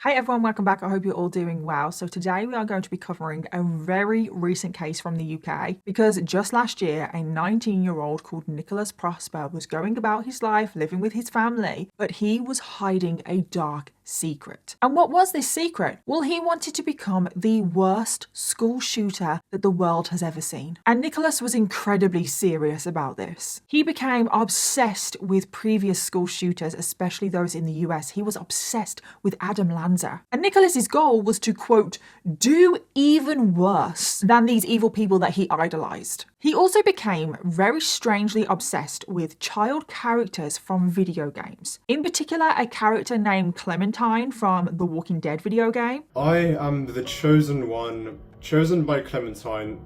Hi everyone, welcome back. I hope you're all doing well. So today we are going to be covering a very recent case from the UK because just last year a 19-year-old called Nicholas Prosper was going about his life living with his family, but he was hiding a dark secret. And what was this secret? Well, he wanted to become the worst school shooter that the world has ever seen. And Nicholas was incredibly serious about this. He became obsessed with previous school shooters, especially those in the US. He was obsessed with Adam Lanza. And Nicholas's goal was to, quote, do even worse than these evil people that he idolized. He also became very strangely obsessed with child characters from video games. In particular, a character named Clementine from the Walking Dead video game. I am the chosen one, chosen by Clementine.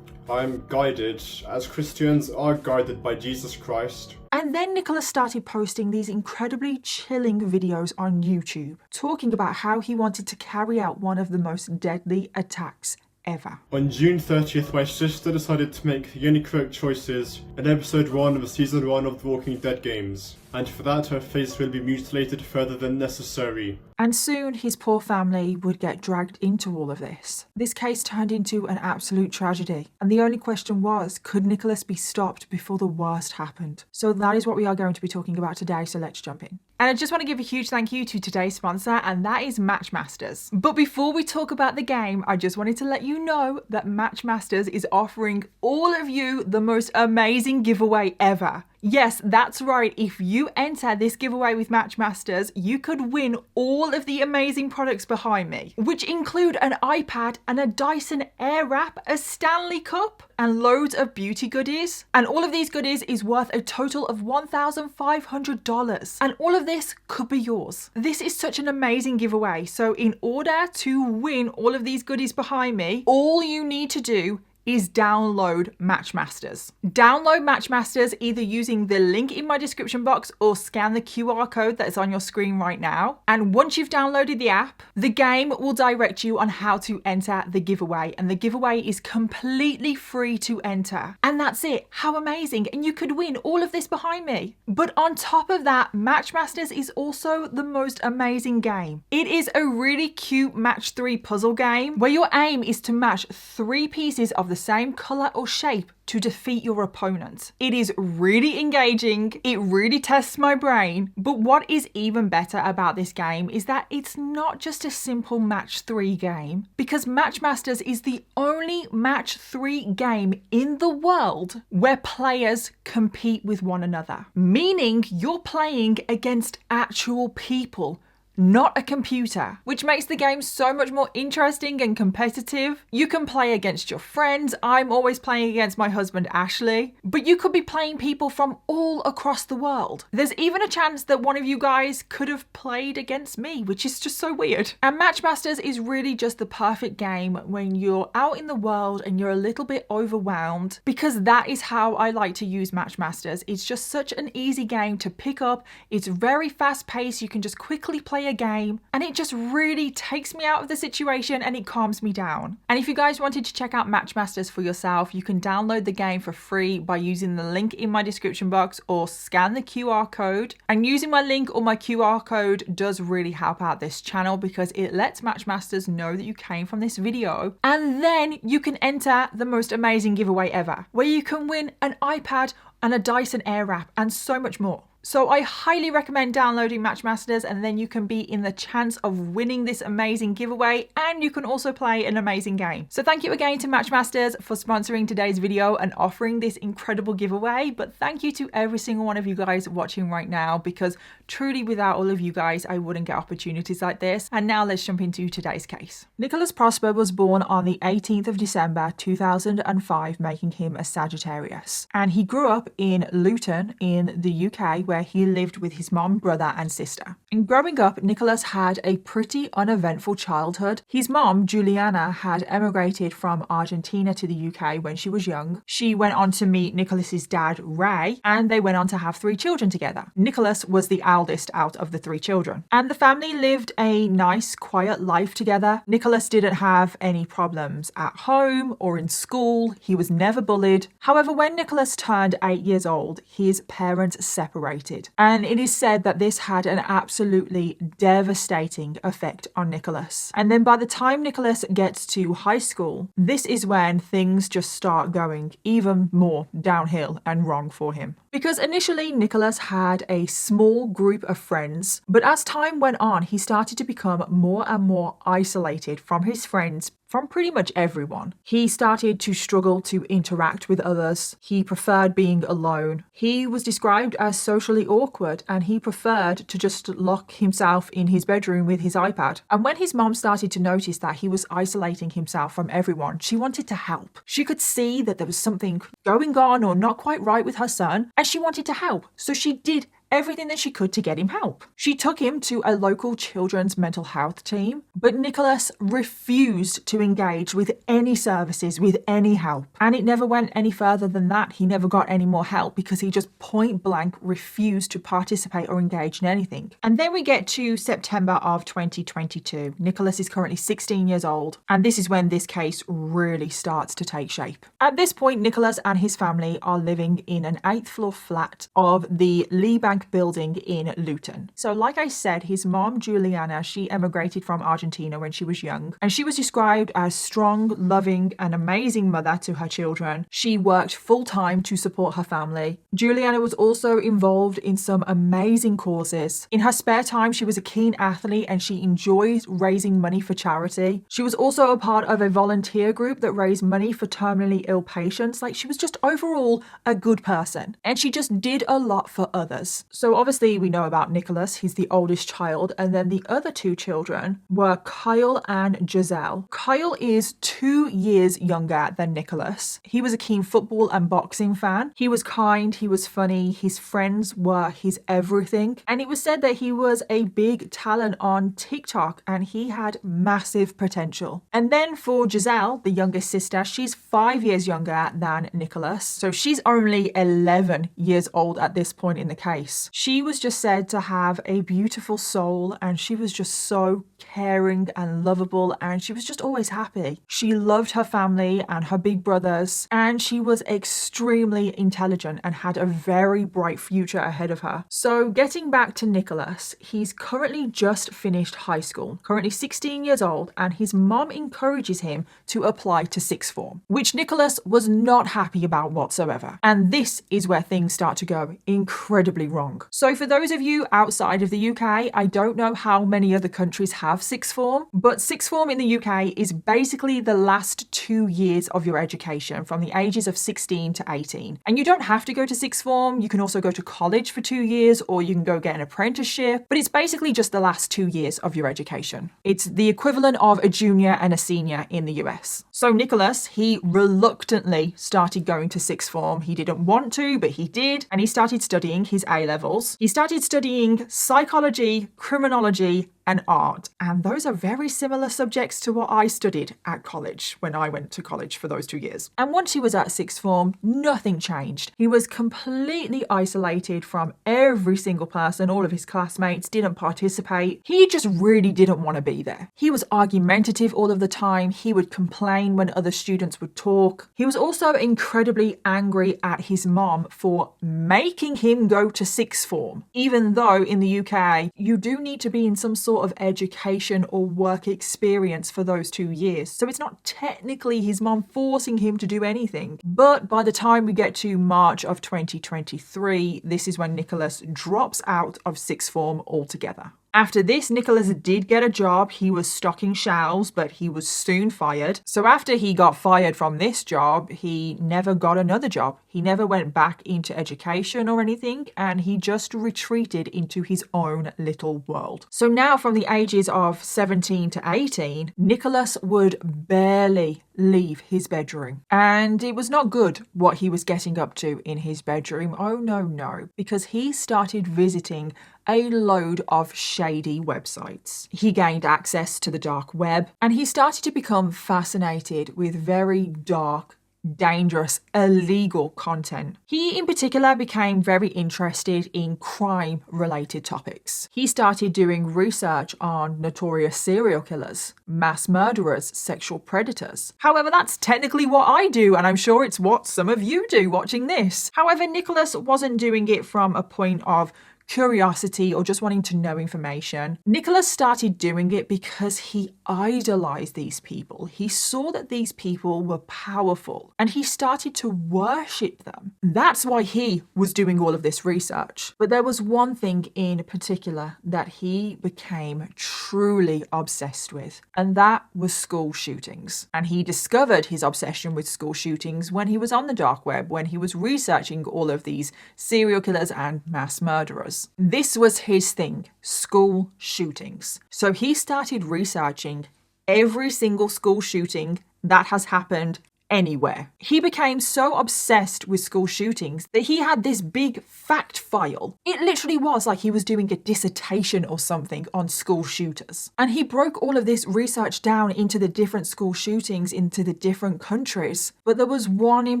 I am guided, as Christians are guided by Jesus Christ. And then Nicholas started posting these incredibly chilling videos on YouTube, talking about how he wanted to carry out one of the most deadly attacks ever. On June 30th, my sister decided to make the only correct choices in episode 1 of season 1 of the Walking Dead games, and for that her face will be mutilated further than necessary. And soon his poor family would get dragged into all of this. This case turned into an absolute tragedy, and the only question was, could Nicholas be stopped before the worst happened? So that is what we are going to be talking about today, so let's jump in. And I just want to give a huge thank you to today's sponsor, and that is Matchmasters. But before we talk about the game, I just wanted to let you know that Matchmasters is offering all of you the most amazing giveaway ever. Yes, that's right. If you enter this giveaway with Matchmasters, you could win all of the amazing products behind me, which include an iPad and a Dyson Airwrap, a Stanley Cup, and loads of beauty goodies. And all of these goodies is worth a total of $1,500. And all of this could be yours. This is such an amazing giveaway. So in order to win all of these goodies behind me, all you need to do is download Matchmasters. Download Matchmasters either using the link in my description box or scan the QR code that is on your screen right now. And once you've downloaded the app, the game will direct you on how to enter the giveaway. And the giveaway is completely free to enter. And that's it. How amazing. And you could win all of this behind me. But on top of that, Matchmasters is also the most amazing game. It is a really cute match 3 puzzle game where your aim is to match 3 pieces of the same color or shape to defeat your opponent. It is really engaging, it really tests my brain, but what is even better about this game is that it's not just a simple match 3 game, because Matchmasters is the only match 3 game in the world where players compete with one another, meaning you're playing against actual people, not a computer, which makes the game so much more interesting and competitive. You can play against your friends. I'm always playing against my husband, Ashley, but you could be playing people from all across the world. There's even a chance that one of you guys could have played against me, which is just so weird. And Matchmasters is really just the perfect game when you're out in the world and you're a little bit overwhelmed, because that is how I like to use Matchmasters. It's just such an easy game to pick up. It's very fast paced. You can just quickly play a game, and it just really takes me out of the situation and it calms me down. And if you guys wanted to check out Matchmasters for yourself, you can download the game for free by using the link in my description box or scan the QR code. And using my link or my QR code does really help out this channel because it lets Matchmasters know that you came from this video. And then you can enter the most amazing giveaway ever, where you can win an iPad and a Dyson Airwrap and so much more. So I highly recommend downloading Matchmasters, and then you can be in the chance of winning this amazing giveaway, and you can also play an amazing game. So thank you again to Matchmasters for sponsoring today's video and offering this incredible giveaway. But thank you to every single one of you guys watching right now, because truly without all of you guys, I wouldn't get opportunities like this. And now let's jump into today's case. Nicholas Prosper was born on the 18th of December 2005, making him a Sagittarius. And he grew up in Luton in the UK, where he lived with his mom, brother and sister. And growing up, Nicholas had a pretty uneventful childhood. His mom, Juliana, had emigrated from Argentina to the UK when she was young. She went on to meet Nicholas's dad, Ray, and they went on to have 3 children together. Nicholas was the eldest out of the 3 children. And the family lived a nice, quiet life together. Nicholas didn't have any problems at home or in school. He was never bullied. However, when Nicholas turned 8 years old, his parents separated. isolated. And it is said that this had an absolutely devastating effect on Nicholas. And then by the time Nicholas gets to high school, this is when things just start going even more downhill and wrong for him. Because initially Nicholas had a small group of friends, but as time went on, he started to become more and more isolated from his friends, from pretty much everyone. He started to struggle to interact with others. He preferred being alone. He was described as socially awkward, and he preferred to just lock himself in his bedroom with his iPad. And when his mom started to notice that he was isolating himself from everyone, she wanted to help. She could see that there was something going on or not quite right with her son, and she wanted to help. So she did everything that she could to get him help. She took him to a local children's mental health team, but Nicholas refused to engage with any services, with any help. And it never went any further than that. He never got any more help because he just point blank refused to participate or engage in anything. And then we get to September of 2022. Nicholas is currently 16 years old, and this is when this case really starts to take shape. At this point, Nicholas and his family are living in an 8th floor flat of the Lee Bank building in Luton. So like I said, his mom, Juliana, she emigrated from Argentina when she was young, and she was described as strong, loving, and amazing mother to her children. She worked full-time to support her family. Juliana was also involved in some amazing causes. In her spare time, she was a keen athlete and she enjoyed raising money for charity. She was also a part of a volunteer group that raised money for terminally ill patients. Like, she was just overall a good person, and she just did a lot for others. So obviously we know about Nicholas, he's the oldest child, and then the other two children were Kyle and Giselle. Kyle is 2 years younger than Nicholas. He was a keen football and boxing fan. He was kind, he was funny, his friends were his everything, and it was said that he was a big talent on TikTok and he had massive potential. And then for Giselle, the youngest sister, she's 5 years younger than Nicholas, so she's only 11 years old at this point in the case. She was just said to have a beautiful soul, and she was just so caring and lovable, and she was just always happy. She loved her family and her big brothers, and she was extremely intelligent and had a very bright future ahead of her. So getting back to Nicholas, he's currently just finished high school, currently 16 years old, and his mom encourages him to apply to sixth form, which Nicholas was not happy about whatsoever. And this is where things start to go incredibly wrong. So for those of you outside of the UK, I don't know how many other countries have sixth form, but sixth form in the UK is basically the last 2 years of your education from the ages of 16 to 18. And you don't have to go to sixth form. You can also go to college for 2 years, or you can go get an apprenticeship, but it's basically just the last 2 years of your education. It's the equivalent of a junior and a senior in the US. So Nicholas, he reluctantly started going to sixth form. He didn't want to, but he did, and he started studying his A-levels. He started studying psychology, criminology, and art. And those are very similar subjects to what I studied at college when I went to college for those 2 years. And once he was at sixth form, nothing changed. He was completely isolated from every single person. All of his classmates didn't participate. He just really didn't want to be there. He was argumentative all of the time. He would complain when other students would talk. He was also incredibly angry at his mom for making him go to sixth form, even though in the UK, you do need to be in some sort of education or work experience for those 2 years. So it's not technically his mom forcing him to do anything. But by the time we get to March of 2023, this is when Nicholas drops out of sixth form altogether. After this, Nicholas did get a job. He was stocking shelves, but he was soon fired. So after he got fired from this job, he never got another job. He never went back into education or anything, and he just retreated into his own little world. So now from the ages of 17 to 18, Nicholas would barely leave his bedroom. And it was not good what he was getting up to in his bedroom. Oh no, because he started visiting a load of shady websites. He gained access to the dark web, and he started to become fascinated with very dark, dangerous, illegal content. He in particular became very interested in crime-related topics. He started doing research on notorious serial killers, mass murderers, sexual predators. However, that's technically what I do, and I'm sure it's what some of you do watching this. However, Nicholas wasn't doing it from a point of curiosity or just wanting to know information. Nicholas started doing it because he idolized these people. He saw that these people were powerful and he started to worship them. That's why he was doing all of this research. But there was one thing in particular that he became truly obsessed with, and that was school shootings. And he discovered his obsession with school shootings when he was on the dark web, when he was researching all of these serial killers and mass murderers. This was his thing, school shootings. So he started researching every single school shooting that has happened anywhere. He became so obsessed with school shootings that he had this big fact file. It literally was like he was doing a dissertation or something on school shooters. And he broke all of this research down into the different school shootings into the different countries. But there was one in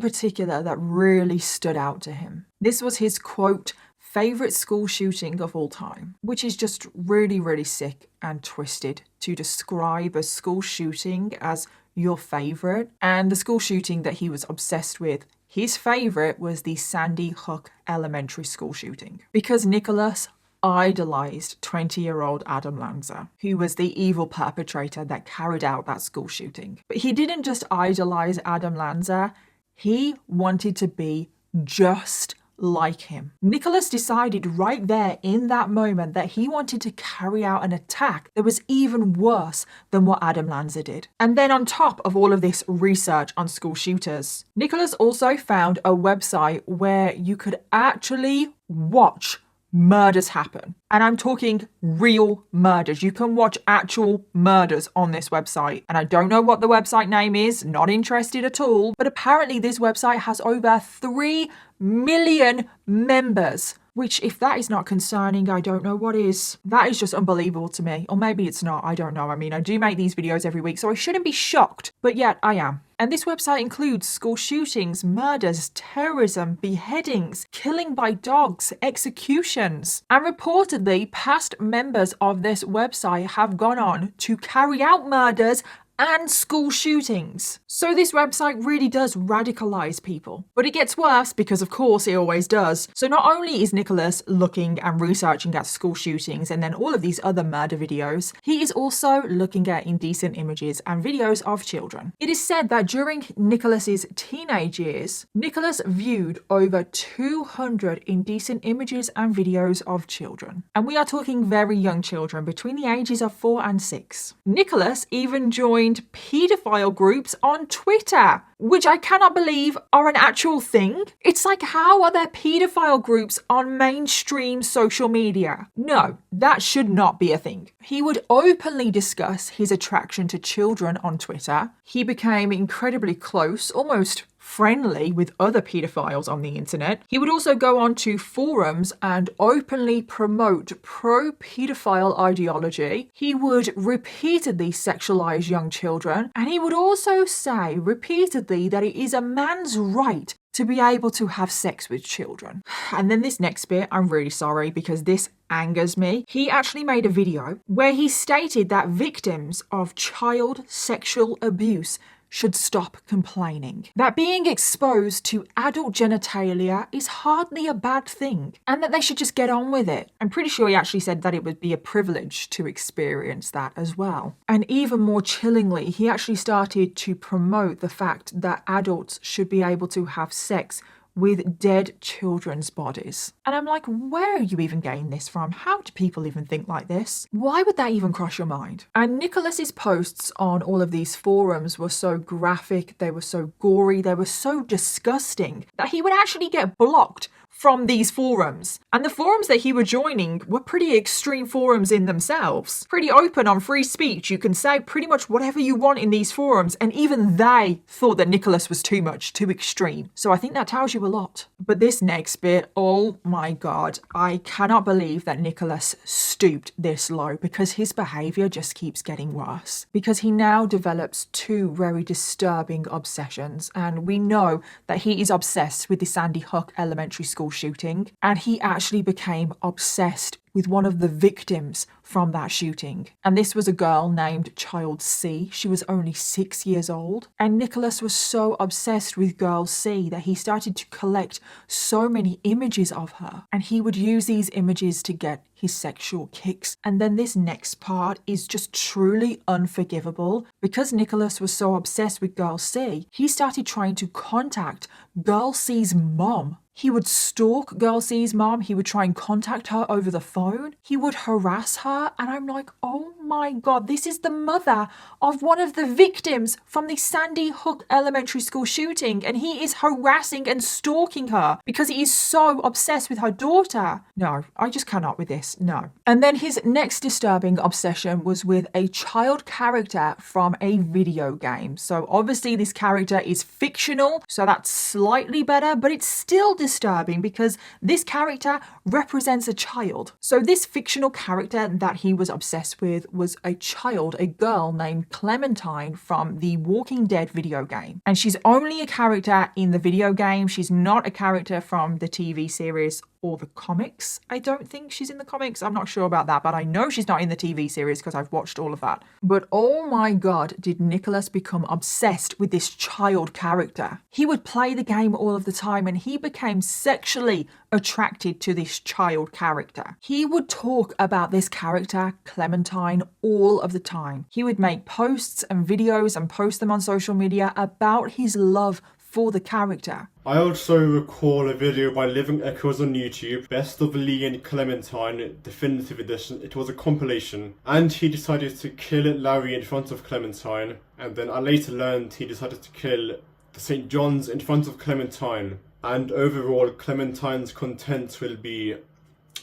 particular that really stood out to him. This was his quote, favorite school shooting of all time, which is just really, really sick and twisted to describe a school shooting as your favorite. And the school shooting that he was obsessed with, his favorite was the Sandy Hook Elementary School shooting, because Nicholas idolized 20-year-old Adam Lanza, who was the evil perpetrator that carried out that school shooting. But he didn't just idolize Adam Lanza, he wanted to be just like him. Nicholas decided right there in that moment that he wanted to carry out an attack that was even worse than what Adam Lanza did. And then on top of all of this research on school shooters, Nicholas also found a website where you could actually watch murders happen. And I'm talking real murders. You can watch actual murders on this website. And I don't know what the website name is, not interested at all. But apparently this website has over 3 million members, which if that is not concerning, I don't know what is. That is just unbelievable to me. Or maybe it's not, I don't know. I mean, I do make these videos every week, so I shouldn't be shocked, but yet I am. And this website includes school shootings, murders, terrorism, beheadings, killing by dogs, executions. And reportedly, past members of this website have gone on to carry out murders and school shootings. So this website really does radicalize people. But it gets worse because of course it always does. So not only is Nicholas looking and researching at school shootings and then all of these other murder videos, he is also looking at indecent images and videos of children. It is said that during Nicholas's teenage years, Nicholas viewed over 200 indecent images and videos of children. And we are talking very young children between the ages of 4 and 6. Nicholas even joined paedophile groups on Twitter, which I cannot believe are an actual thing. It's like, how are there paedophile groups on mainstream social media? No, that should not be a thing. He would openly discuss his attraction to children on Twitter. He became incredibly close, almost friendly with other paedophiles on the internet. He would also go on to forums and openly promote pro-paedophile ideology. He would repeatedly sexualize young children, and he would also say repeatedly that it is a man's right to be able to have sex with children. And then this next bit, I'm really sorry because this angers me. He actually made a video where he stated that victims of child sexual abuse should stop complaining. That being exposed to adult genitalia is hardly a bad thing, and that they should just get on with it. I'm pretty sure he actually said that it would be a privilege to experience that as well. And even more chillingly, he actually started to promote the fact that adults should be able to have sex with dead children's bodies. And I'm like, where are you even getting this from? How do people even think like this? Why would that even cross your mind? And Nicholas's posts on all of these forums were so graphic, they were so gory, they were so disgusting that he would actually get blocked from these forums. And the forums that he was joining were pretty extreme forums in themselves. Pretty open on free speech. You can say pretty much whatever you want in these forums, and even they thought that Nicholas was too much, too extreme. So I think that tells you do a lot. But this next bit, oh my God, I cannot believe that Nicholas stooped this low, because his behaviour just keeps getting worse. Because he now develops two very disturbing obsessions, and we know that he is obsessed with the Sandy Hook Elementary School shooting, and he actually became obsessed with one of the victims from that shooting. And this was a girl named Child C. She was only 6 years old. And Nicholas was so obsessed with Girl C that he started to collect so many images of her. And he would use these images to get his sexual kicks. And then this next part is just truly unforgivable. Because Nicholas was so obsessed with Girl C, he started trying to contact Girl C's mom. He would stalk Girl C's mom. He would try and contact her over the phone. He would harass her. And I'm like, oh my God, this is the mother of one of the victims from the Sandy Hook Elementary School shooting. And he is harassing and stalking her because he is so obsessed with her daughter. No, I just cannot with this. No. And then his next disturbing obsession was with a child character from a video game. So obviously this character is fictional, so that's slightly better, but it's still disturbing because this character represents a child. So this fictional character that he was obsessed with was a child, a girl named Clementine from the Walking Dead video game. And she's only a character in the video game. She's not a character from the TV series or the comics. I don't think she's in the comics. I'm not sure about that, but I know she's not in the TV series because I've watched all of that. But oh my God, did Nicholas become obsessed with this child character. He would play the game all of the time and he became sexually attracted to this child character. He would talk about this character, Clementine, all of the time. He would make posts and videos and post them on social media about his love for the character. I also recall a video by Living Echoes on YouTube, Best of Lee and Clementine Definitive Edition. It was a compilation, and he decided to kill Larry in front of Clementine, and then I later learned he decided to kill the St. John's in front of Clementine. And overall, Clementine's content will be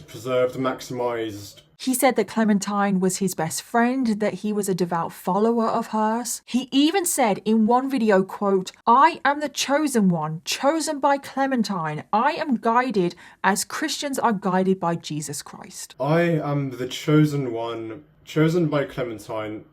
preserved, maximized. He said that Clementine was his best friend, that he was a devout follower of hers. He even said in one video, quote, "I am the chosen one, chosen by Clementine. I am guided as Christians are guided by Jesus Christ." I am the chosen one, chosen by Clementine.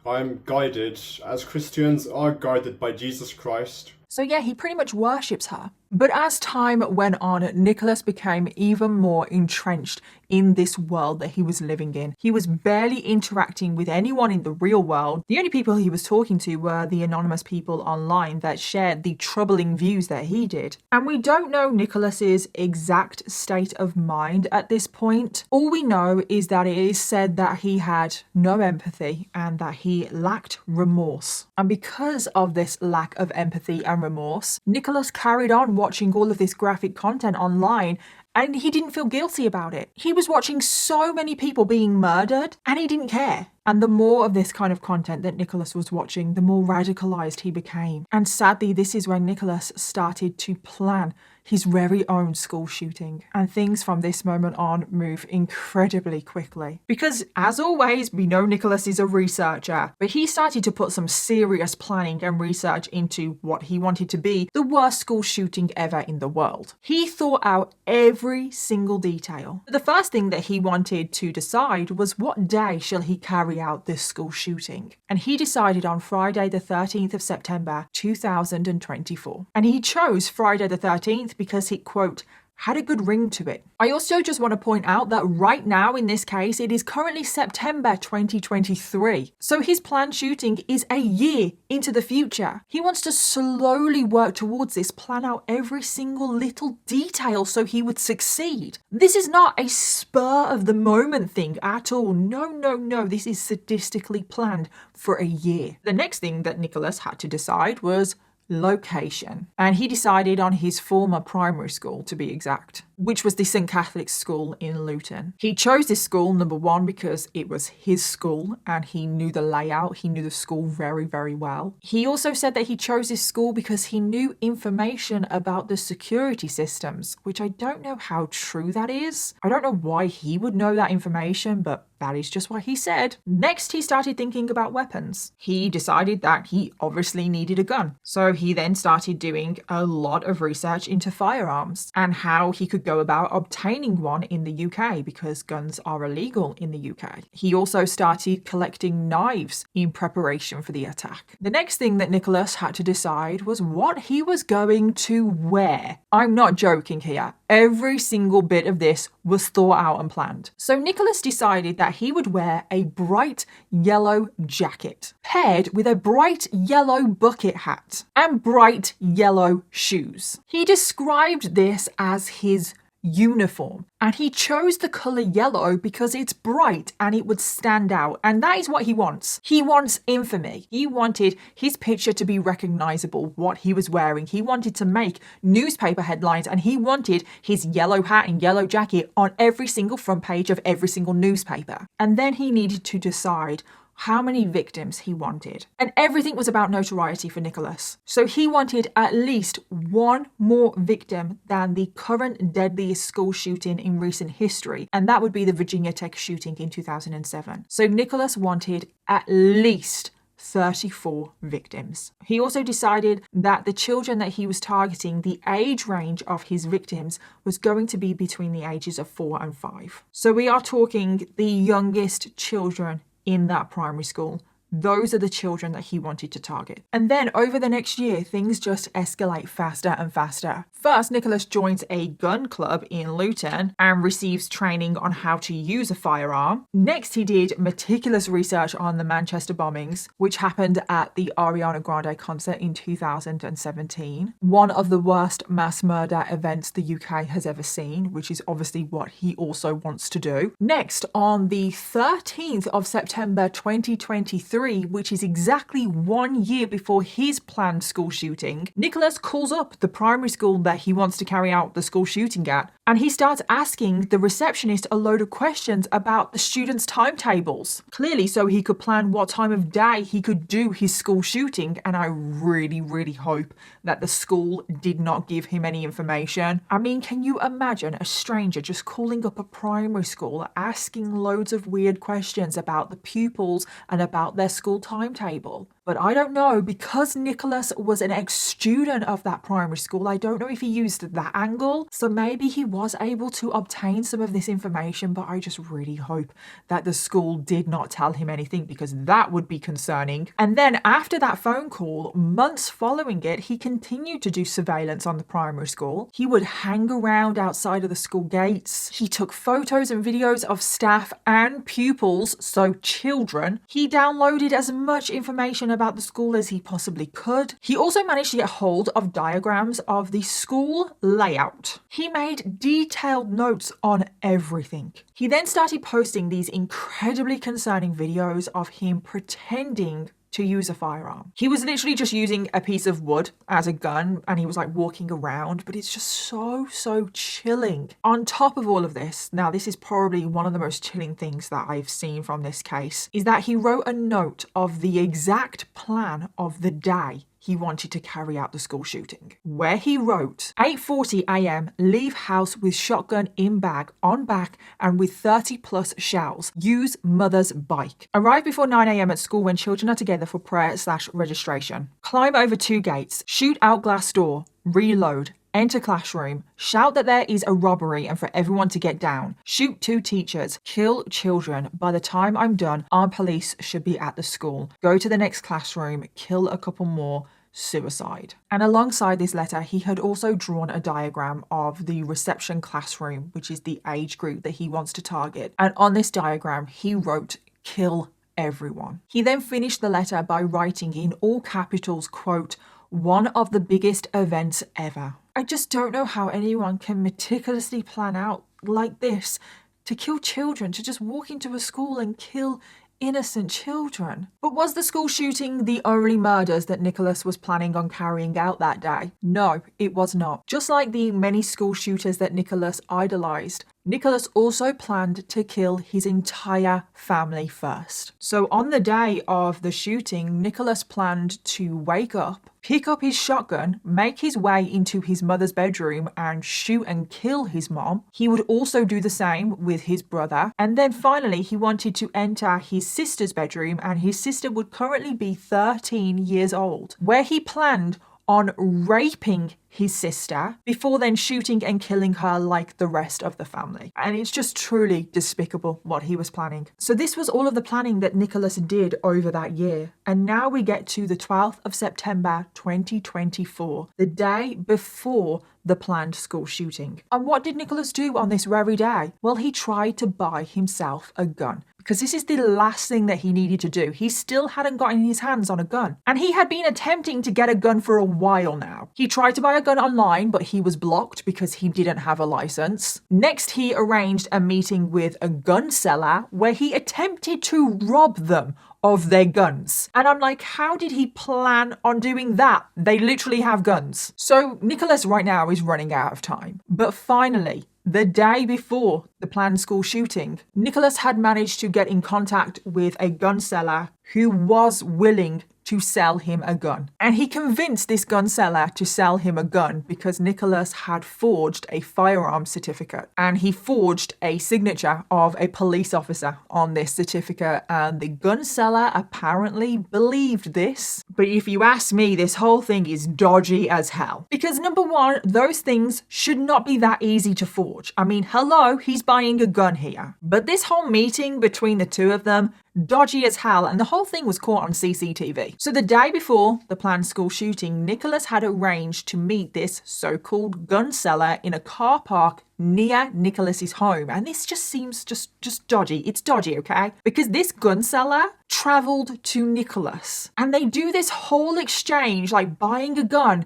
I am guided as Christians are guided by Jesus Christ. So yeah, he pretty much worships her. But as time went on, Nicholas became even more entrenched in this world that he was living in. He was barely interacting with anyone in the real world. The only people he was talking to were the anonymous people online that shared the troubling views that he did. And we don't know Nicholas's exact state of mind at this point. All we know is that it is said that he had no empathy and that he lacked remorse. And because of this lack of empathy and remorse, Nicholas carried on watching all of this graphic content online, and he didn't feel guilty about it. He was watching so many people being murdered and he didn't care. And the more of this kind of content that Nicholas was watching, the more radicalized he became. And sadly, this is when Nicholas started to plan his very own school shooting. And things from this moment on move incredibly quickly. Because as always, we know Nicholas is a researcher, but he started to put some serious planning and research into what he wanted to be the worst school shooting ever in the world. He thought out every single detail. The first thing that he wanted to decide was what day shall he carry out this school shooting. And he decided on Friday the 13th of September 2024. And he chose Friday the 13th because it, quote, had a good ring to it. I also just want to point out that right now in this case, it is currently September 2023. So his planned shooting is a year into the future. He wants to slowly work towards this, plan out every single little detail so he would succeed. This is not a spur of the moment thing at all. No. This is sadistically planned for a year. The next thing that Nicholas had to decide was location. And he decided on his former primary school, to be exact, which was the St. Catholic School in Luton. He chose this school, number one, because it was his school and he knew the layout, he knew the school very, very well. He also said that he chose this school because he knew information about the security systems, which I don't know how true that is. I don't know why he would know that information, but that is just what he said. Next, he started thinking about weapons. He decided that he obviously needed a gun. So he then started doing a lot of research into firearms and how he could go about obtaining one in the UK because guns are illegal in the UK. He also started collecting knives in preparation for the attack. The next thing that Nicholas had to decide was what he was going to wear. I'm not joking here. Every single bit of this was thought out and planned. So Nicholas decided that he would wear a bright yellow jacket paired with a bright yellow bucket hat and bright yellow shoes. He described this as his uniform, and he chose the color yellow because it's bright and it would stand out, and that is what he wants. He wants infamy. He wanted his picture to be recognizable, what he was wearing. He wanted to make newspaper headlines, and he wanted his yellow hat and yellow jacket on every single front page of every single newspaper. And then he needed to decide how many victims he wanted. And everything was about notoriety for Nicholas. So he wanted at least one more victim than the current deadliest school shooting in recent history, and that would be the Virginia Tech shooting in 2007. So Nicholas wanted at least 34 victims. He also decided that the children that he was targeting, the age range of his victims was going to be between the ages of 4 and 5. So we are talking the youngest children in that primary school. Those are the children that he wanted to target. And then over the next year, things just escalate faster and faster. First, Nicholas joins a gun club in Luton and receives training on how to use a firearm. Next, he did meticulous research on the Manchester bombings, which happened at the Ariana Grande concert in 2017. One of the worst mass murder events the UK has ever seen, which is obviously what he also wants to do. Next, on the 13th of September 2023, which is exactly 1 year before his planned school shooting, Nicholas calls up the primary school that he wants to carry out the school shooting at, and he starts asking the receptionist a load of questions about the students' timetables, clearly so he could plan what time of day he could do his school shooting. And I really hope that the school did not give him any information. I mean, can you imagine a stranger just calling up a primary school asking loads of weird questions about the pupils and about their school timetable? But I don't know, because Nicholas was an ex-student of that primary school, I don't know if he used that angle. So maybe he was able to obtain some of this information, but I just really hope that the school did not tell him anything, because that would be concerning. And then after that phone call, months following it, he continued to do surveillance on the primary school. He would hang around outside of the school gates. He took photos and videos of staff and pupils, so children. He downloaded as much information about the school as he possibly could. He also managed to get hold of diagrams of the school layout. He made detailed notes on everything. He then started posting these incredibly concerning videos of him pretending to use a firearm. He was literally just using a piece of wood as a gun, and he was like walking around, but it's just so chilling. On top of all of this, now this is probably one of the most chilling things that I've seen from this case, is that he wrote a note of the exact plan of the day he wanted to carry out the school shooting, where he wrote, 8:40 a.m, leave house with shotgun in bag, on back, and with 30+ shells. Use mother's bike. Arrive before 9 a.m. at school when children are together for prayer/registration. Climb over 2 gates. Shoot out glass door. Reload. Enter classroom. Shout that there is a robbery and for everyone to get down. Shoot 2 teachers. Kill children. By the time I'm done, armed police should be at the school. Go to the next classroom. Kill a couple more. Suicide. And alongside this letter, he had also drawn a diagram of the reception classroom, which is the age group that he wants to target. And on this diagram, he wrote, kill everyone. He then finished the letter by writing in all capitals, quote, one of the biggest events ever. I just don't know how anyone can meticulously plan out like this to kill children, to just walk into a school and kill innocent children. But was the school shooting the only murders that Nicholas was planning on carrying out that day? No, it was not. Just like the many school shooters that Nicholas idolized, Nicholas also planned to kill his entire family first. So on the day of the shooting, Nicholas planned to wake up, pick up his shotgun, make his way into his mother's bedroom and shoot and kill his mom. He would also do the same with his brother. And then finally, he wanted to enter his sister's bedroom, and his sister would currently be 13 years old, where he planned on raping his sister before then shooting and killing her like the rest of the family. And it's just truly despicable what he was planning. So this was all of the planning that Nicholas did over that year. And now we get to the 12th of September 2024, the day before the planned school shooting. And what did Nicholas do on this very day? Well, he tried to buy himself a gun, because this is the last thing that he needed to do. He still hadn't gotten his hands on a gun. And he had been attempting to get a gun for a while now. He tried to buy a gun online, but he was blocked because he didn't have a license. Next, he arranged a meeting with a gun seller where he attempted to rob them of their guns. And I'm like, how did he plan on doing that? They literally have guns. So Nicholas right now is running out of time. But finally, the day before the planned school shooting, Nicholas had managed to get in contact with a gun seller who was willing to sell him a gun. And he convinced this gun seller to sell him a gun because Nicholas had forged a firearm certificate, and he forged a signature of a police officer on this certificate, and the gun seller apparently believed this. But if you ask me, this whole thing is dodgy as hell. Because number one, those things should not be that easy to forge. I mean, hello, he's buying a gun here. But this whole meeting between the two of them, dodgy as hell, and the whole thing was caught on CCTV. So the day before the planned school shooting, Nicholas had arranged to meet this so-called gun seller in a car park near Nicholas's home. And this just seems just dodgy. It's dodgy, okay? Because this gun seller traveled to Nicholas, and they do this whole exchange, like buying a gun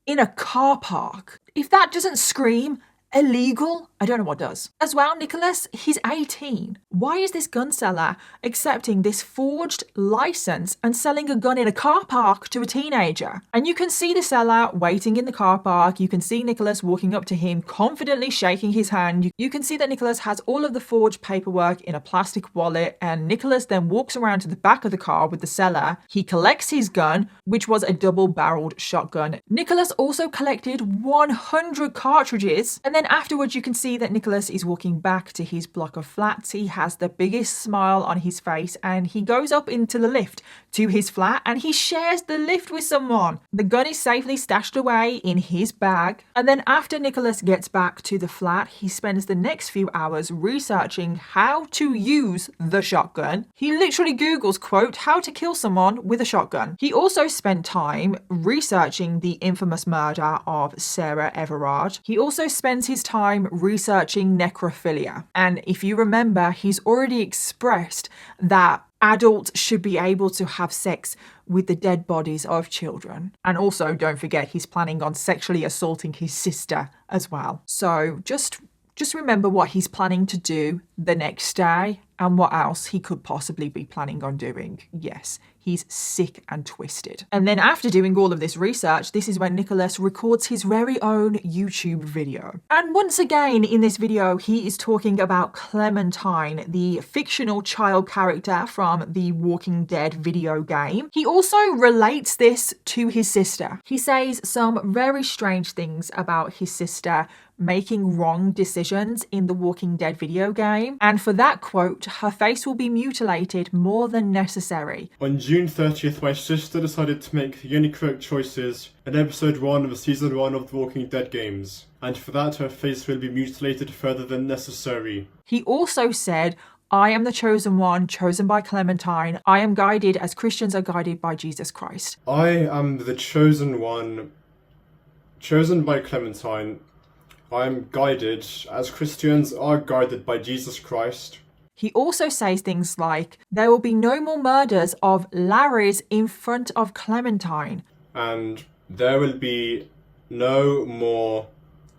in a car park. If that doesn't scream illegal, I don't know what does. As well, Nicholas, he's 18. Why is this gun seller accepting this forged license and selling a gun in a car park to a teenager? And you can see the seller waiting in the car park. You can see Nicholas walking up to him, confidently shaking his hand. You can see that Nicholas has all of the forged paperwork in a plastic wallet, and Nicholas then walks around to the back of the car with the seller. He collects his gun, which was a double-barreled shotgun. Nicholas also collected 100 cartridges, and then afterwards you can see that Nicholas is walking back to his block of flats. He has the biggest smile on his face, and he goes up into the lift to his flat, and he shares the lift with someone. The gun is safely stashed away in his bag. And then after Nicholas gets back to the flat, he spends the next few hours researching how to use the shotgun. He literally Googles, quote, how to kill someone with a shotgun. He also spent time researching the infamous murder of Sarah Everard. He also spends his time researching necrophilia. And if you remember, he's already expressed that adults should be able to have sex with the dead bodies of children. And also, don't forget, he's planning on sexually assaulting his sister as well. So just remember what he's planning to do the next day and what else he could possibly be planning on doing. Yes, he's sick and twisted. And then after doing all of this research, this is when Nicholas records his very own YouTube video. And once again, in this video, he is talking about Clementine, the fictional child character from the Walking Dead video game. He also relates this to his sister. He says some very strange things about his sister making wrong decisions in the Walking Dead video game. And for that quote, her face will be mutilated more than necessary. On June 30th, my sister decided to make the only correct choices in episode 1 of season 1 of the Walking Dead games. And for that, her face will be mutilated further than necessary. He also said, I am the chosen one, chosen by Clementine. I am guided as Christians are guided by Jesus Christ. I am the chosen one, chosen by Clementine. I am guided as Christians are guided by Jesus Christ. He also says things like, there will be no more murders of Larrys in front of Clementine. And there will be no more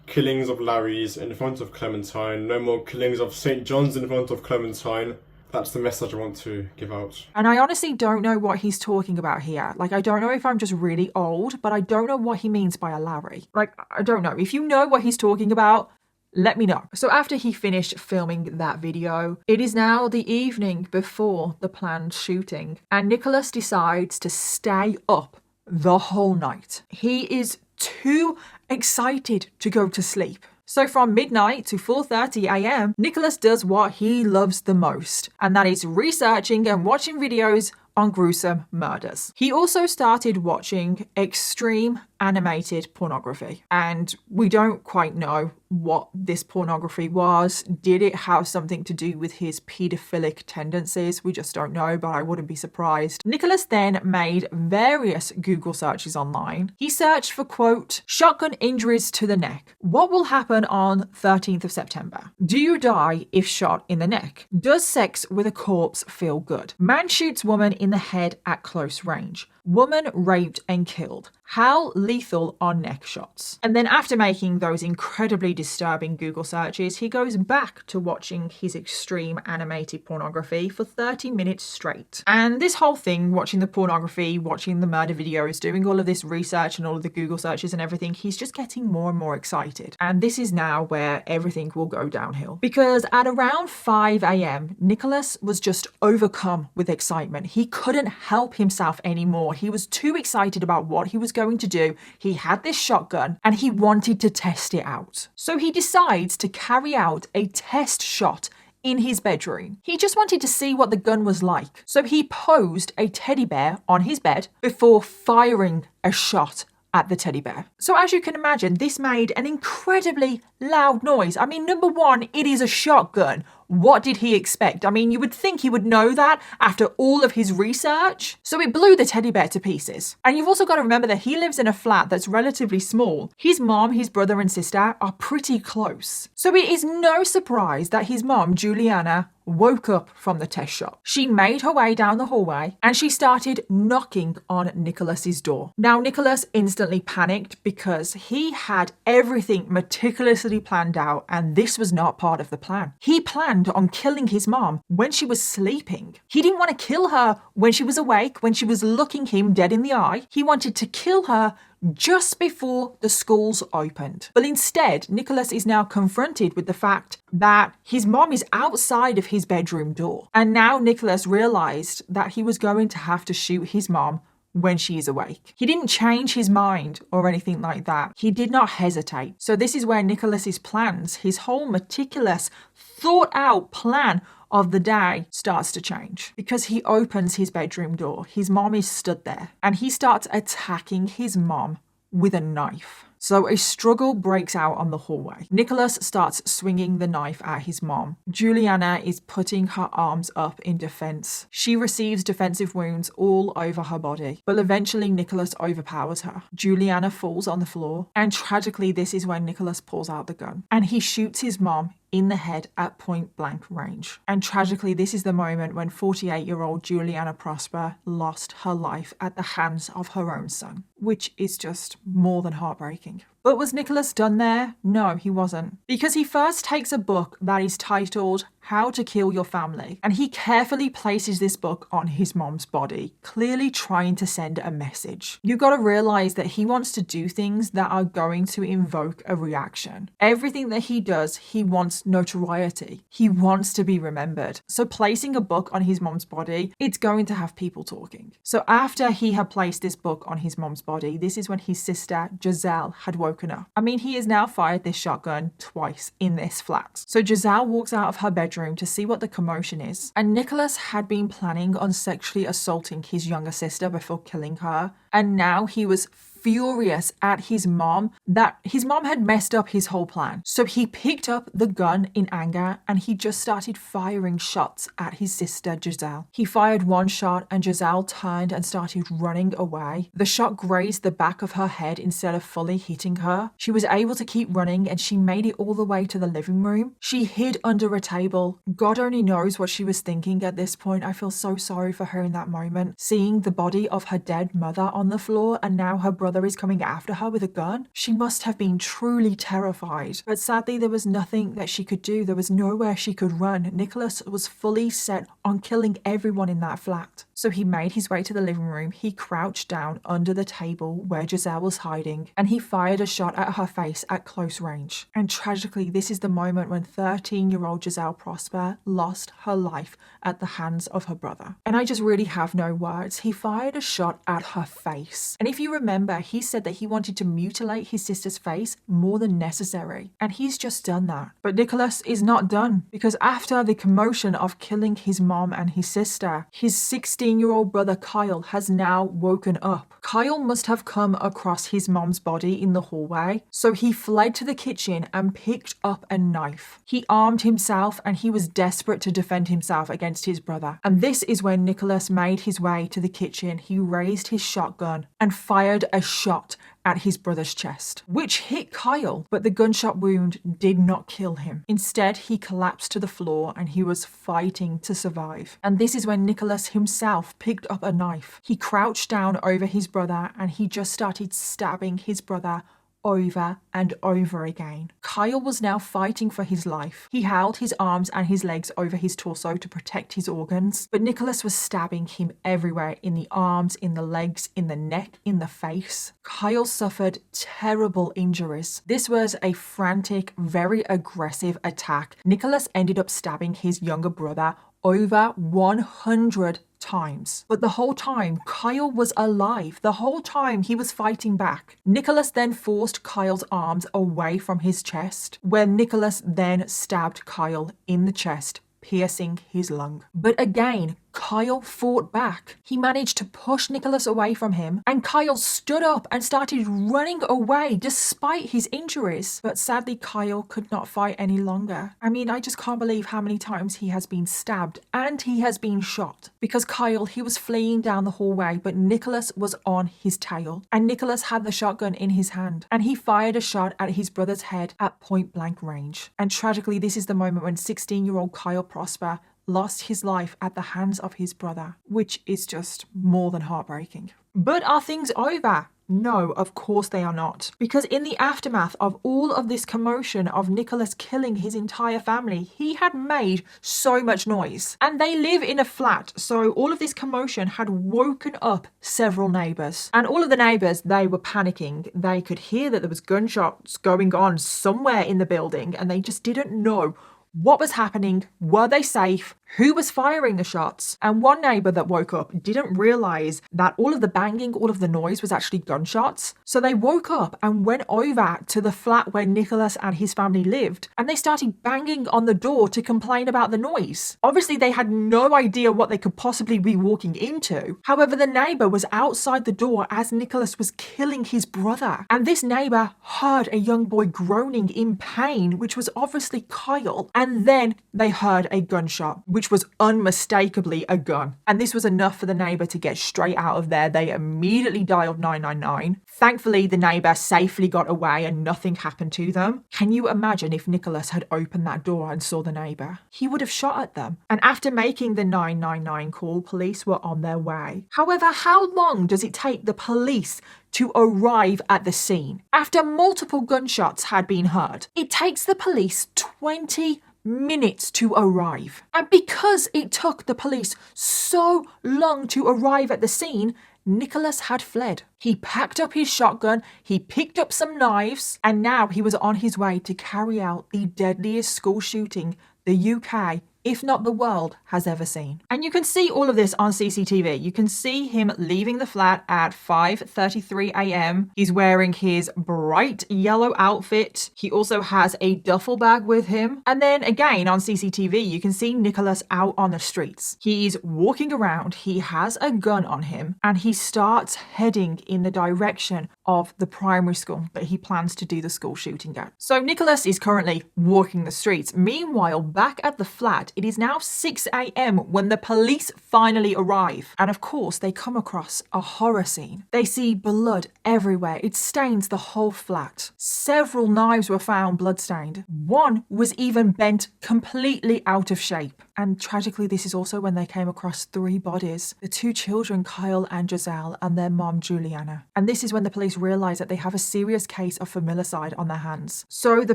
killings of Larrys in front of Clementine, no more killings of St. John's in front of Clementine. That's the message I want to give out. And I honestly don't know what he's talking about here. Like, I don't know if I'm just really old, but I don't know what he means by a Larry. Like, I don't know. If you know what he's talking about, let me know. So after he finished filming that video, it is now the evening before the planned shooting, and Nicholas decides to stay up the whole night. He is too excited to go to sleep. So from midnight to 4:30 a.m, Nicholas does what he loves the most, and that is researching and watching videos on gruesome murders. He also started watching extreme animated pornography, and we don't quite know what this pornography was. Did it have something to do with his paedophilic tendencies? We just don't know, but I wouldn't be surprised. Nicholas then made various Google searches online. He searched for, quote, shotgun injuries to the neck. What will happen on 13th of September? Do you die if shot in the neck? Does sex with a corpse feel good? Man shoots woman in the head at close range. Woman raped and killed. How lethal are neck shots? And then after making those incredibly disturbing Google searches, he goes back to watching his extreme animated pornography for 30 minutes straight. And this whole thing, watching the pornography, watching the murder videos, doing all of this research and all of the Google searches and everything, he's just getting more and more excited. And this is now where everything will go downhill. Because at around 5 a.m., Nicholas was just overcome with excitement. He couldn't help himself anymore. He was too excited about what he was going to do. He had this shotgun and he wanted to test it out. So he decides to carry out a test shot in his bedroom. He just wanted to see what the gun was like. So he posed a teddy bear on his bed before firing a shot at the teddy bear. So as you can imagine, this made an incredibly loud noise. I mean, number one, it is a shotgun. What did he expect? I mean, you would think he would know that after all of his research. So it blew the teddy bear to pieces. And you've also got to remember that he lives in a flat that's relatively small. His mom, his brother and sister are pretty close. So it is no surprise that his mom, Juliana, woke up from the test shot. She made her way down the hallway and she started knocking on Nicholas's door. Now, Nicholas instantly panicked because he had everything meticulously planned out and this was not part of the plan. He planned on killing his mom when she was sleeping. He didn't want to kill her when she was awake, when she was looking him dead in the eye. He wanted to kill her just before the schools opened. But instead, Nicholas is now confronted with the fact that his mom is outside of his bedroom door. And now Nicholas realized that he was going to have to shoot his mom when she is awake. He didn't change his mind or anything like that. He did not hesitate. So this is where Nicholas's plans, his whole meticulous, thought out plan of the day starts to change because he opens his bedroom door. His mom is stood there and he starts attacking his mom with a knife. So a struggle breaks out on the hallway. Nicholas starts swinging the knife at his mom. Juliana is putting her arms up in defense. She receives defensive wounds all over her body, but eventually Nicholas overpowers her. Juliana falls on the floor, and tragically this is when Nicholas pulls out the gun and he shoots his mom in the head at point blank range. And tragically, this is the moment when 48-year-old Juliana Prosper lost her life at the hands of her own son, which is just more than heartbreaking. But was Nicholas done there? No, he wasn't. Because he first takes a book that is titled How to Kill Your Family, and he carefully places this book on his mom's body, clearly trying to send a message. You gotta realize that he wants to do things that are going to invoke a reaction. Everything that he does, he wants notoriety. He wants to be remembered. So placing a book on his mom's body, it's going to have people talking. So after he had placed this book on his mom's body, this is when his sister, Giselle, had woken up. I mean, he has now fired this shotgun twice in this flat. So Giselle walks out of her bedroom to see what the commotion is. And Nicholas had been planning on sexually assaulting his younger sister before killing her. And now he was furious at his mom that his mom had messed up his whole plan. So he picked up the gun in anger and he just started firing shots at his sister Giselle. He fired one shot and Giselle turned and started running away. The shot grazed the back of her head instead of fully hitting her. She was able to keep running and she made it all the way to the living room. She hid under a table. God only knows what she was thinking at this point. I feel so sorry for her in that moment. Seeing the body of her dead mother on the floor and now her brother is coming after her with a gun. She must have been truly terrified. But sadly, there was nothing that she could do. There was nowhere she could run. Nicholas was fully set on killing everyone in that flat. So he made his way to the living room. He crouched down under the table where Giselle was hiding and he fired a shot at her face at close range. And tragically, this is the moment when 13-year-old Giselle Prosper lost her life at the hands of her brother. And I just really have no words. He fired a shot at her face. And if you remember, he said that he wanted to mutilate his sister's face more than necessary. And he's just done that. But Nicholas is not done because after the commotion of killing his mom and his sister, his 16 16-year-old brother Kyle has now woken up. Kyle must have come across his mom's body in the hallway, so he fled to the kitchen and picked up a knife. He armed himself and he was desperate to defend himself against his brother. And this is when Nicholas made his way to the kitchen. He raised his shotgun and fired a shot at his brother's chest, which hit Kyle, but the gunshot wound did not kill him. Instead, he collapsed to the floor and he was fighting to survive. And this is when Nicholas himself picked up a knife. He crouched down over his brother and he just started stabbing his brother over and over again. Kyle was now fighting for his life. He held his arms and his legs over his torso to protect his organs, but Nicholas was stabbing him everywhere, in the arms, in the legs, in the neck, in the face. Kyle suffered terrible injuries. This was a frantic, very aggressive attack. Nicholas ended up stabbing his younger brother over 100 times. But the whole time, Kyle was alive. The whole time he was fighting back. Nicholas then forced Kyle's arms away from his chest, where Nicholas then stabbed Kyle in the chest, piercing his lung. But again, Kyle fought back. He managed to push Nicholas away from him, and Kyle stood up and started running away despite his injuries. But sadly, Kyle could not fight any longer. I mean, I just can't believe how many times he has been stabbed and he has been shot. Because Kyle, he was fleeing down the hallway, but Nicholas was on his tail. And Nicholas had the shotgun in his hand, and he fired a shot at his brother's head at point blank range. And tragically, this is the moment when 16-year-old Kyle Prosper lost his life at the hands of his brother, which is just more than heartbreaking. But are things over? No, of course they are not. Because in the aftermath of all of this commotion of Nicholas killing his entire family, he had made so much noise. And they live in a flat, so all of this commotion had woken up several neighbours. And all of the neighbours, they were panicking. They could hear that there was gunshots going on somewhere in the building, and they just didn't know what was happening, were they safe, who was firing the shots. And one neighbour that woke up didn't realise that all of the banging, all of the noise was actually gunshots. So they woke up and went over to the flat where Nicholas and his family lived, and they started banging on the door to complain about the noise. Obviously, they had no idea what they could possibly be walking into. However, the neighbour was outside the door as Nicholas was killing his brother. And this neighbour heard a young boy groaning in pain, which was obviously Kyle. And then they heard a gunshot, which was unmistakably a gun. And this was enough for the neighbour to get straight out of there. They immediately dialed 999. Thankfully, the neighbour safely got away and nothing happened to them. Can you imagine if Nicholas had opened that door and saw the neighbour? He would have shot at them. And after making the 999 call, police were on their way. However, how long does it take the police to arrive at the scene? After multiple gunshots had been heard, it takes the police 20 minutes to arrive. And because it took the police so long to arrive at the scene, Nicholas had fled. He packed up his shotgun, he picked up some knives, and now he was on his way to carry out the deadliest school shooting the UK, if not the world, has ever seen. And you can see all of this on CCTV. You can see him leaving the flat at 5:33 a.m. He's wearing his bright yellow outfit. He also has a duffel bag with him. And then again on CCTV, you can see Nicholas out on the streets. He's walking around, he has a gun on him, and he starts heading in the direction of the primary school that he plans to do the school shooting at. So Nicholas is currently walking the streets. Meanwhile, back at the flat, it is now 6 a.m. when the police finally arrive. And of course, they come across a horror scene. They see blood everywhere. It stains the whole flat. Several knives were found bloodstained. One was even bent completely out of shape. And tragically, this is also when they came across 3 bodies. The 2 children, Kyle and Giselle, and their mom, Juliana. And this is when the police realize that they have a serious case of familicide on their hands. So the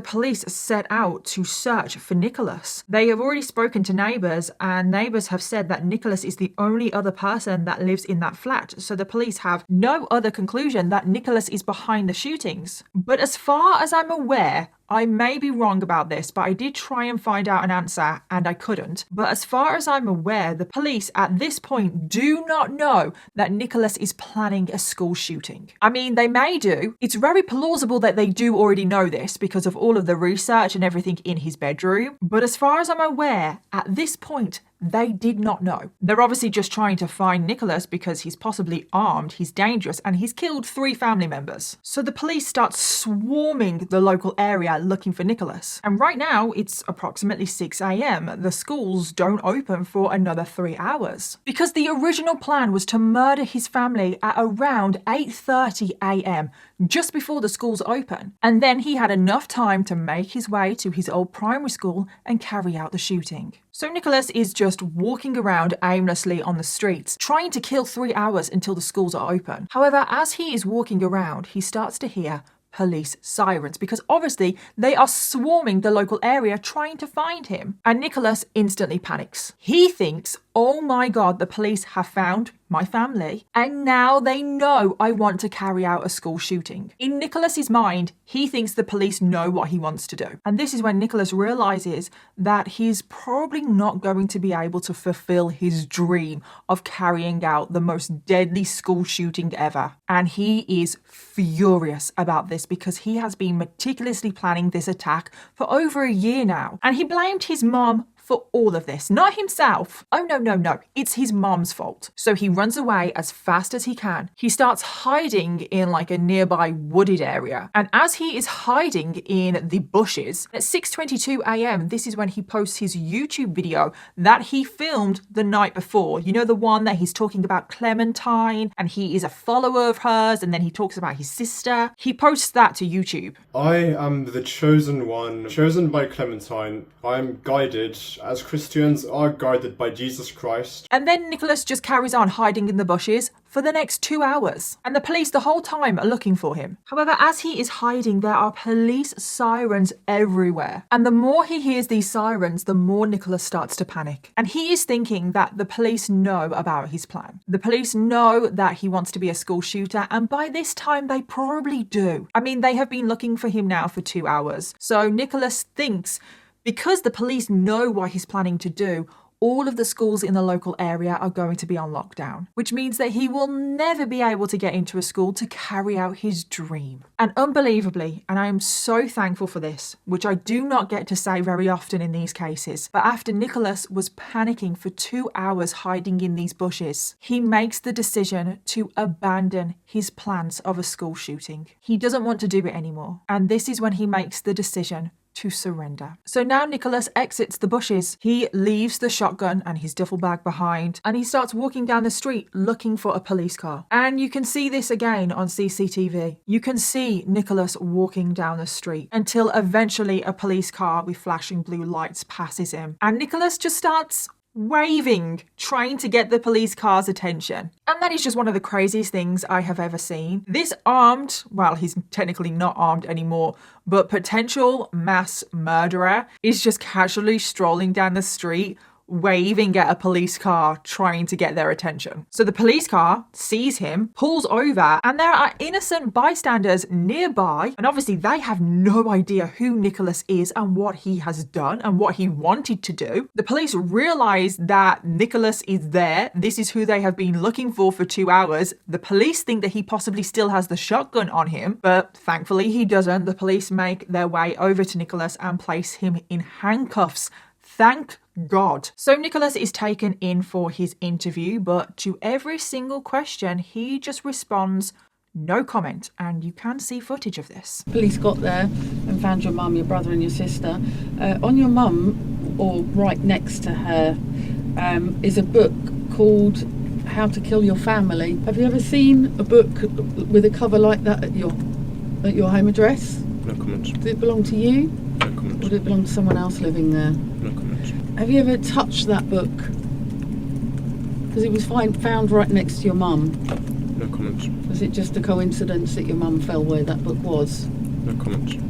police set out to search for Nicholas. They have already spoken to neighbours, and neighbours have said that Nicholas is the only other person that lives in that flat. So the police have no other conclusion that Nicholas is behind the shootings. But as far as I'm aware, I may be wrong about this, but I did try and find out an answer and I couldn't. But as far as I'm aware, the police at this point do not know that Nicholas is planning a school shooting. I mean, they may do. It's very plausible that they do already know this because of all of the research and everything in his bedroom. But as far as I'm aware, at this point, They did not know. They're obviously just trying to find Nicholas because he's possibly armed, he's dangerous, and he's killed 3 family members. So the police start swarming the local area looking for Nicholas. And right now, it's approximately 6 a.m. The schools don't open for another 3 hours. Because the original plan was to murder his family at around 8:30 a.m., just before the schools open. And then he had enough time to make his way to his old primary school and carry out the shooting. So Nicholas is just walking around aimlessly on the streets, trying to kill 3 hours until the schools are open. However, as he is walking around, he starts to hear police sirens because obviously they are swarming the local area trying to find him. And Nicholas instantly panics. He thinks, oh my God, the police have found my family and now they know I want to carry out a school shooting. In Nicholas's mind, he thinks the police know what he wants to do. And this is when Nicholas realizes that he's probably not going to be able to fulfill his dream of carrying out the most deadly school shooting ever. And he is furious about this because he has been meticulously planning this attack for over a year now. And he blamed his mom for all of this, not himself. Oh no, it's his mom's fault. So he runs away as fast as he can. He starts hiding in like a nearby wooded area. And as he is hiding in the bushes, at 6:22 a.m, this is when he posts his YouTube video that he filmed the night before. You know, the one that he's talking about Clementine and he is a follower of hers and then he talks about his sister. He posts that to YouTube. I am the chosen one, chosen by Clementine. I am guided, as Christians are guided by Jesus Christ. And then Nicholas just carries on hiding in the bushes for the next 2 hours. And the police the whole time are looking for him. However, as he is hiding, there are police sirens everywhere. And the more he hears these sirens, the more Nicholas starts to panic. And he is thinking that the police know about his plan. The police know that he wants to be a school shooter. And by this time, they probably do. I mean, they have been looking for him now for 2 hours. So Nicholas thinks, because the police know what he's planning to do, all of the schools in the local area are going to be on lockdown, which means that he will never be able to get into a school to carry out his dream. And unbelievably, and I am so thankful for this, which I do not get to say very often in these cases, but after Nicholas was panicking for 2 hours hiding in these bushes, he makes the decision to abandon his plans of a school shooting. He doesn't want to do it anymore. And this is when he makes the decision to surrender. So now Nicholas exits the bushes. He leaves the shotgun and his duffel bag behind and he starts walking down the street looking for a police car. And you can see this again on CCTV. You can see Nicholas walking down the street until eventually a police car with flashing blue lights passes him. And Nicholas just starts waving, trying to get the police car's attention. And that is just one of the craziest things I have ever seen. This armed, well, he's technically not armed anymore, but potential mass murderer is just casually strolling down the street, waving at a police car, trying to get their attention. So the police car sees him, pulls over, and there are innocent bystanders nearby. And obviously they have no idea who Nicholas is and what he has done and what he wanted to do. The police realize that Nicholas is there. This is who they have been looking for 2 hours. The police think that he possibly still has the shotgun on him, but thankfully he doesn't. The police make their way over to Nicholas and place him in handcuffs. Thank God. So Nicholas is taken in for his interview, but to every single question, he just responds, no comment. And you can see footage of this. Police got there and found your mum, your brother and your sister. On your mum, or right next to her, is a book called How to Kill Your Family. Have you ever seen a book with a cover like that at your home address? No comment. Did it belong to you? No comment. Or did it belong to someone else living there? No comment. Have you ever touched that book? Because it was found right next to your mum. No comment. Was it just a coincidence that your mum fell where that book was? No comment.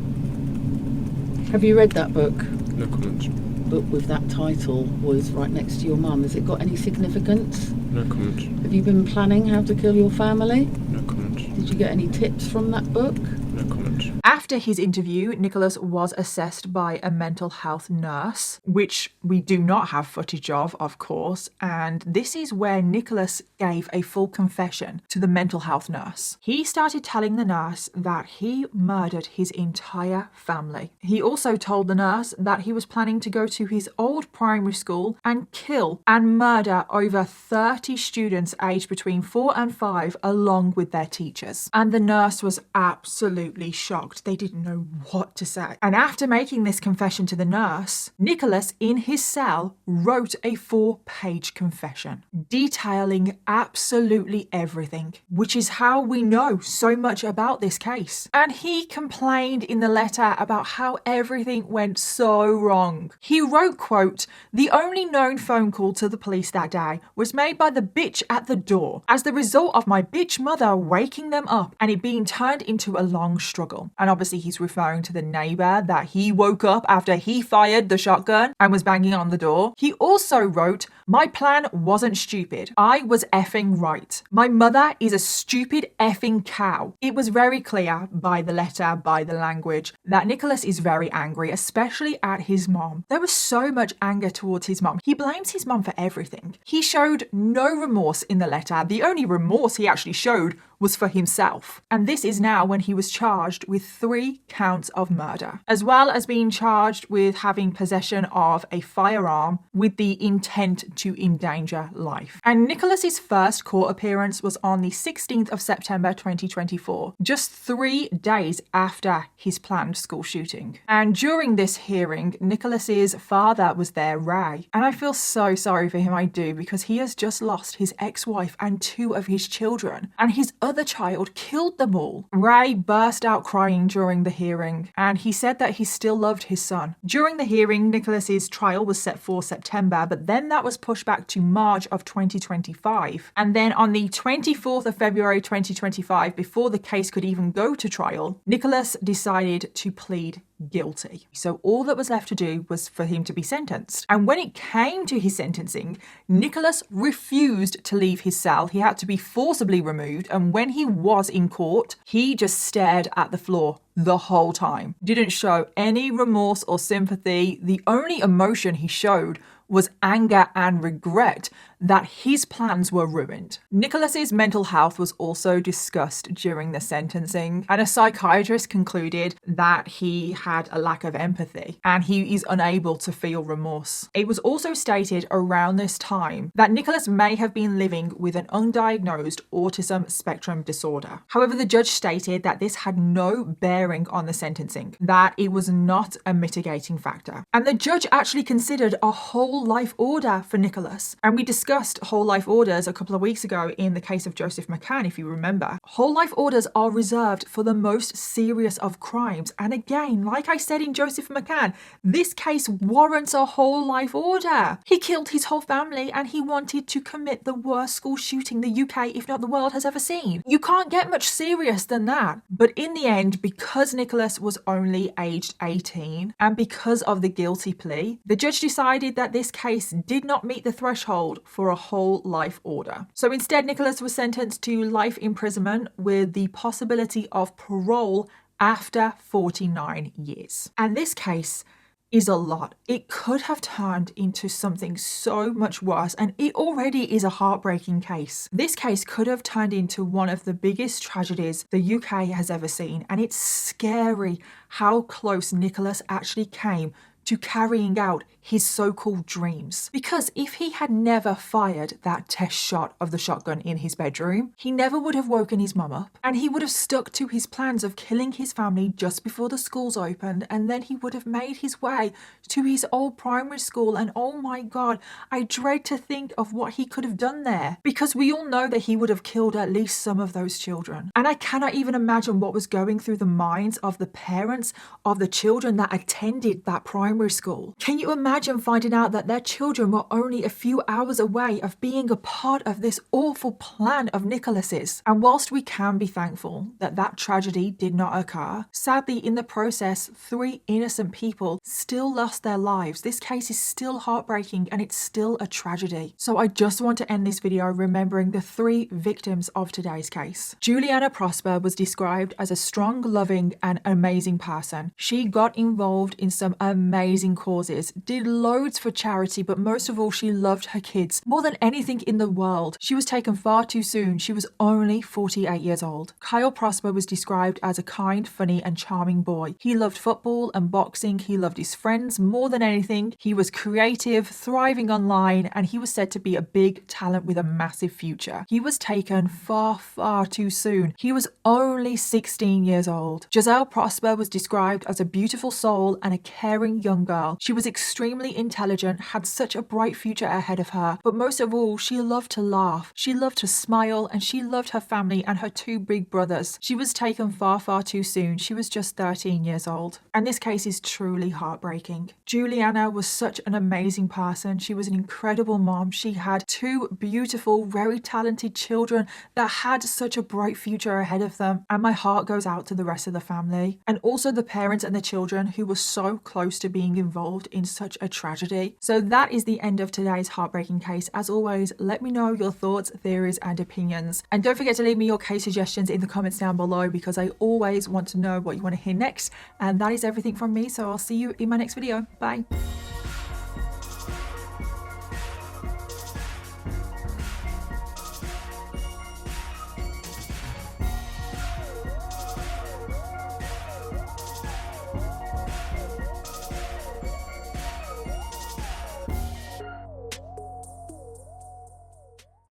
Have you read that book? No comment. Book with that title was right next to your mum. Has it got any significance? No comment. Have you been planning how to kill your family? No comment. Did you get any tips from that book? No comment. After his interview, Nicholas was assessed by a mental health nurse, which we do not have footage of course, and this is where Nicholas gave a full confession to the mental health nurse. He started telling the nurse that he murdered his entire family. He also told the nurse that he was planning to go to his old primary school and kill and murder over 30 students aged between 4 and 5 along with their teachers. And the nurse was absolutely shocked. They didn't know what to say. And after making this confession to the nurse, Nicholas in his cell wrote a 4-page confession detailing absolutely everything, which is how we know so much about this case. And he complained in the letter about how everything went so wrong. He wrote, quote, "The only known phone call to the police that day was made by the bitch at the door as the result of my bitch mother waking them up and it being turned into a long struggle." And obviously he's referring to the neighbor that he woke up after he fired the shotgun and was banging on the door. He also wrote, "My plan wasn't stupid. I was effing right. My mother is a stupid effing cow." It was very clear by the letter, by the language, that Nicholas is very angry, especially at his mom. There was so much anger towards his mom. He blames his mom for everything. He showed no remorse in the letter. The only remorse he actually showed was for himself. And this is now when he was charged with 3 counts of murder, as well as being charged with having possession of a firearm with the intent to endanger life. And Nicholas's first court appearance was on the 16th of September 2024, just 3 days after his planned school shooting. And during this hearing, Nicholas's father was there, Ray. And I feel so sorry for him, I do, because he has just lost his ex-wife and 2 of his children, and his other child killed them all. Ray burst out crying during the hearing, and he said that he still loved his son. During the hearing, Nicholas's trial was set for September, but then that was pushed back to March of 2025. And then on the 24th of February 2025, before the case could even go to trial, Nicholas decided to plead guilty. So all that was left to do was for him to be sentenced. And when it came to his sentencing, Nicholas refused to leave his cell. He had to be forcibly removed. And when he was in court, he just stared at the floor the whole time. Didn't show any remorse or sympathy. The only emotion he showed was anger and regret that his plans were ruined. Nicholas's mental health was also discussed during the sentencing, and a psychiatrist concluded that he had a lack of empathy and he is unable to feel remorse. It was also stated around this time that Nicholas may have been living with an undiagnosed autism spectrum disorder. However, the judge stated that this had no bearing on the sentencing, that it was not a mitigating factor. And the judge actually considered a whole life order for Nicholas. And we discussed whole life orders a couple of weeks ago in the case of Joseph McCann, if you remember. Whole life orders are reserved for the most serious of crimes. And again, like I said in Joseph McCann, this case warrants a whole life order. He killed his whole family and he wanted to commit the worst school shooting the UK, if not the world, has ever seen. You can't get much serious than that. But in the end, because Nicholas was only aged 18 and because of the guilty plea, the judge decided that this case did not meet the threshold for a whole life order. So instead, Nicholas was sentenced to life imprisonment with the possibility of parole after 49 years. And this case is a lot. It could have turned into something so much worse, and it already is a heartbreaking case. This case could have turned into one of the biggest tragedies the UK has ever seen, and it's scary how close Nicholas actually came to carrying out his so-called dreams. Because if he had never fired that test shot of the shotgun in his bedroom, he never would have woken his mum up, and he would have stuck to his plans of killing his family just before the schools opened, and then he would have made his way to his old primary school. And oh my God, I dread to think of what he could have done there, because we all know that he would have killed at least some of those children. And I cannot even imagine what was going through the minds of the parents of the children that attended that primary primary school. Can you imagine finding out that their children were only a few hours away of being a part of this awful plan of Nicholas's? And whilst we can be thankful that that tragedy did not occur, sadly in the process 3 innocent people still lost their lives. This case is still heartbreaking and it's still a tragedy. So I just want to end this video remembering the 3 victims of today's case. Juliana Prosper was described as a strong, loving and amazing person. She got involved in some amazing causes, did loads for charity, but most of all she loved her kids more than anything in the world. She was taken far too soon. She was only 48 years old. Kyle Prosper was described as a kind, funny and charming boy. He loved football and boxing. He loved his friends more than anything. He was creative, thriving online, and he was said to be a big talent with a massive future. He was taken far too soon. He was only 16 years old. Giselle Prosper was described as a beautiful soul and a caring young girl. She was extremely intelligent, had such a bright future ahead of her, but most of all, she loved to laugh. She loved to smile, and she loved her family and her 2 big brothers. She was taken far too soon. She was just 13 years old. And this case is truly heartbreaking. Juliana was such an amazing person. She was an incredible mom. She had 2 beautiful, very talented children that had such a bright future ahead of them. And my heart goes out to the rest of the family and also the parents and the children who were so close to being involved in such a tragedy. So that is the end of today's heartbreaking case. As always, let me know your thoughts, theories and opinions. And don't forget to leave me your case suggestions in the comments down below because I always want to know what you want to hear next. And that is everything from me. So I'll see you in my next video. Bye.